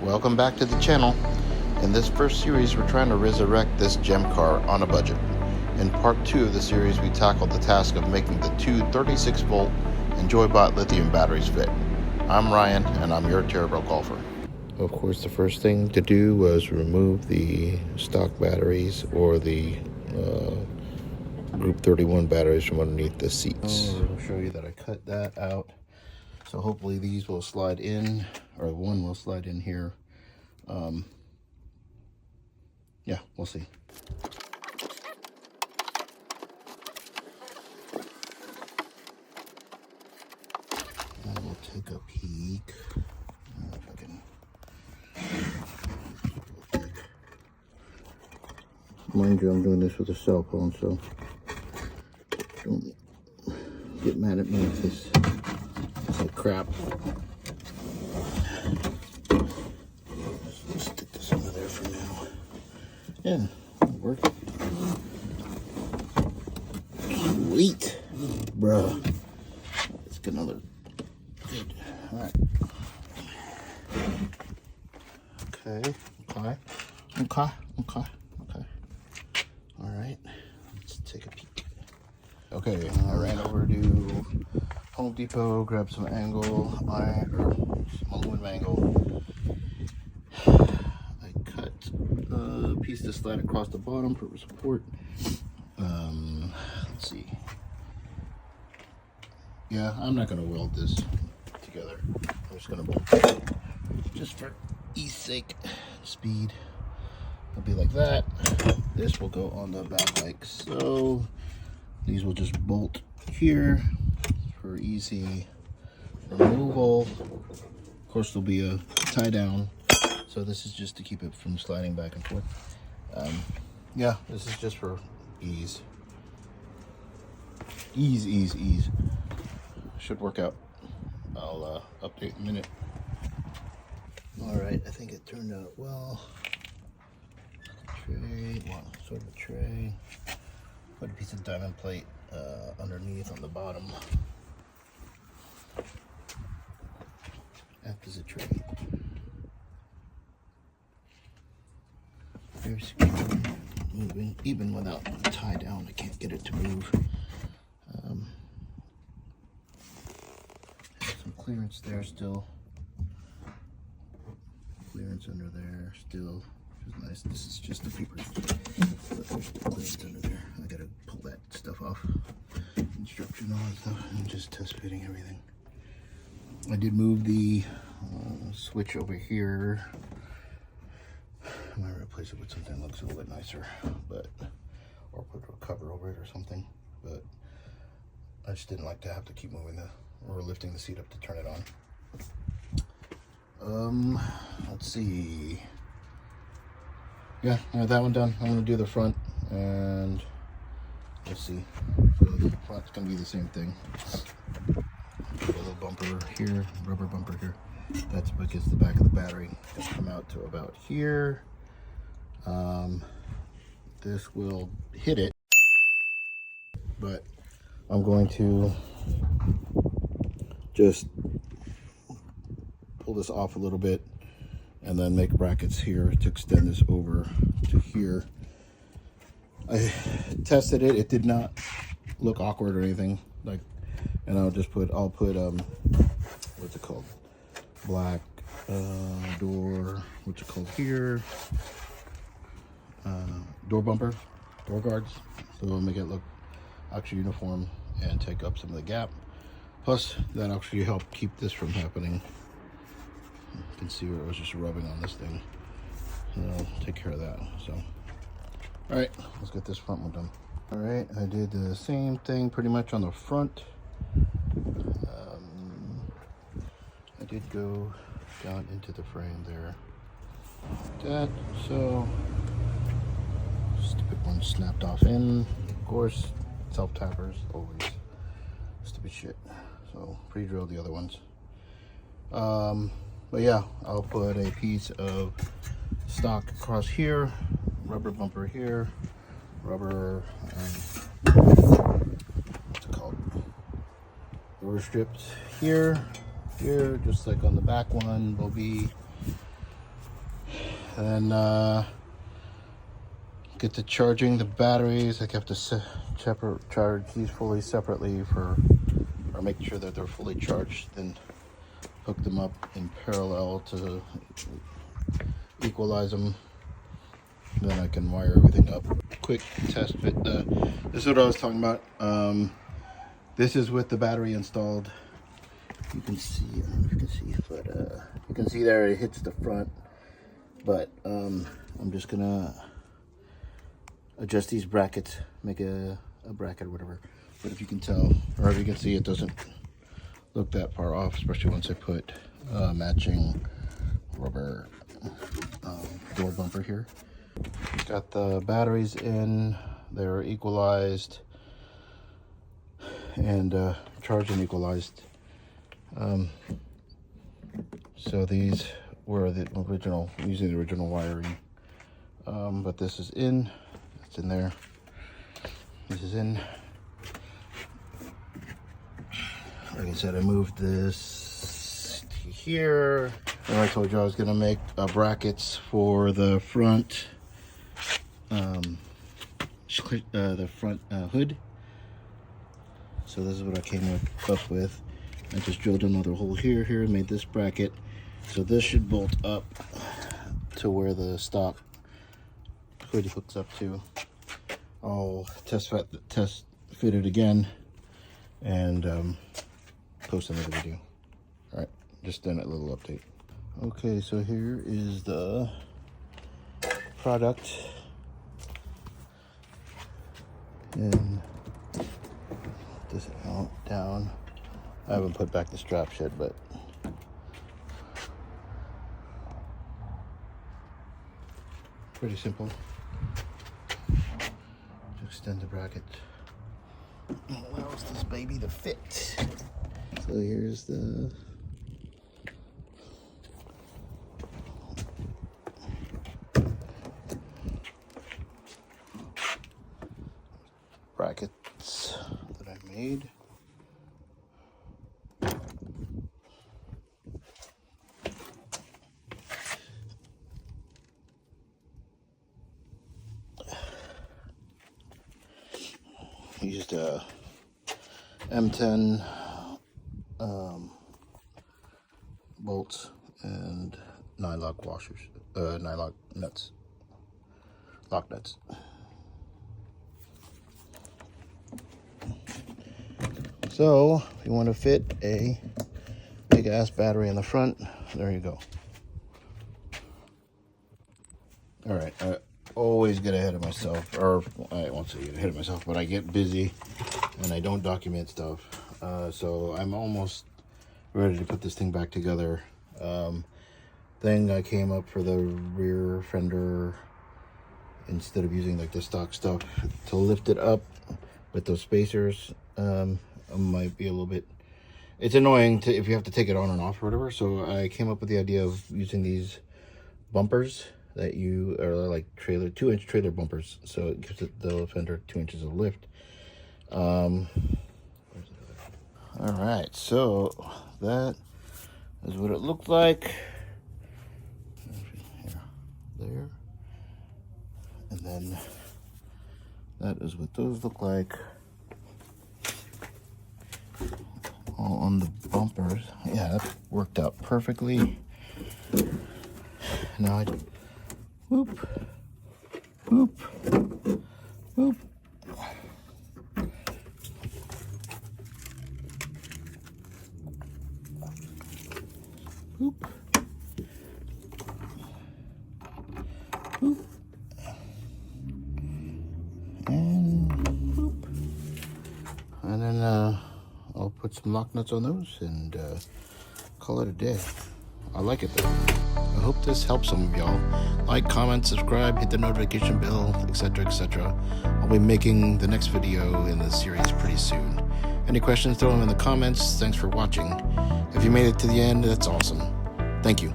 Welcome back to the channel. In this first series, we're trying to resurrect this GEM car on a budget. In part 2 of the series, we tackled the task of making the two 36-volt Enjoybot lithium batteries fit. I'm Ryan, and I'm your Terrible golfer. Of course, the first thing to do was remove the stock batteries or the Group 31 batteries from underneath the seats. I'll show you that I cut that out. So hopefully these will slide in, or one will slide in here. Yeah, we'll see. And we'll take a peek. I don't know if I can. Mind you, I'm doing this with a cell phone, so don't get mad at me if this is like crap. Let's stick this under there for now. Yeah, it'll work. Sweet, bro. Let's get another. Good. All right. Okay. All right. Let's take a peek. Okay, I ran over to Home Depot, grabbed some angle iron or some aluminum angle. I cut a piece to slide across the bottom for support. Let's see. Yeah, I'm not gonna weld this together. I'm just gonna bolt it. Just for ease sake, speed. It'll be like that. This will go on the back like so. These will just bolt here for easy removal. Of course, there'll be a tie down. So this is just to keep it from sliding back and forth. Yeah, this is just for ease. Ease. Should work out. I'll update in a minute. All right, I think it turned out well. Tray, well, sort of a tray. Put a piece of diamond plate underneath on the bottom. Act as a tray. Very secure, moving, even without a tie down. I can't get it to move. Some clearance there still. Clearance under there still, which is nice. This is just the paper, but there's the clearance under there. I gotta pull that stuff off. Instruction, all that stuff, and just test fitting everything. I did move the switch over here. I might replace it with something that looks a little bit nicer, but or put a cover over it or something. But I just didn't like to have to keep moving or lifting the seat up to turn it on. Let's see. Yeah, I have that one done. I'm gonna do the front, and we'll see. So the front's gonna be the same thing. A little bumper here, rubber bumper here. That's because the back of the battery can come out to about here. This will hit it, but I'm going to just pull this off a little bit and then make brackets here to extend this over to here. I tested it. It did not look awkward or anything. Like, and I'll put what's it called? Black door, what's it called here? Door bumper, door guards. So it'll make it look actually uniform and take up some of the gap. Plus, that actually helped keep this from happening. You can see where it was just rubbing on this thing. And I'll take care of that. So, all right, let's get this front one done. All right, I did the same thing pretty much on the front. I did go down into the frame there. Like that, so stupid one snapped off in. Of course, self-tappers, always stupid shit. So pre-drilled the other ones. But yeah, I'll put a piece of stock across here, rubber bumper here, rubber, what's it called? Rubber strips here, just like on the back one will be And then get to charging the batteries. I have to charge these fully separately or make sure that they're fully charged, then hook them up in parallel to equalize them. Then I can wire everything up. Quick test fit. This is what I was talking about. This is with the battery installed. You can see, I don't know if you can see, but you can see there it hits the front. But I'm just gonna adjust these brackets, make a bracket or whatever. But if you can tell, or if you can see, it doesn't look that far off, especially once I put matching rubber door bumper here. Got the batteries in, they're equalized and charged and equalized. So these were the original, using the original wiring. But this is in, it's in there. This is in. Like I said, I moved this to here. And I told you I was gonna make brackets for the front, hood. So this is what I came up with. I just drilled another hole here, and made this bracket. So this should bolt up to where the stock hood hooks up to. I'll test fit it again and post another video. All right, just done a little update. Okay, so here is the product, and this out down. I haven't put back the straps yet, but pretty simple. To extend the bracket, allows this baby to fit. So here's the brackets that I made. Used a M10 bolts and nylock washers, nylock nuts, lock nuts. So if you want to fit a big ass battery in the front, there you go. All right, I always get ahead of myself, or I won't say get ahead of myself, but I get busy and I don't document stuff. So I'm almost ready to put this thing back together. Thing I came up for the rear fender, instead of using like the stock stuff to lift it up with those spacers, might be a little bit, it's annoying to, if you have to take it on and off or whatever. So I came up with the idea of using these bumpers that you are like 2-inch trailer bumpers, so it gives the fender 2 inches of lift. All right, so that is what it looked like. There, and then that is what those look like. All on the bumpers. Yeah, that worked out perfectly. Now I whoop, whoop, whoop. Whoop. Whoop. And whoop. And then I'll put some lock nuts on those and call it a day. I like it though. I hope this helps some of y'all. Like, comment, subscribe, hit the notification bell, etc., etc. I'll be making the next video in this series pretty soon. Any questions, throw them in the comments. Thanks for watching. If you made it to the end, that's awesome. Thank you.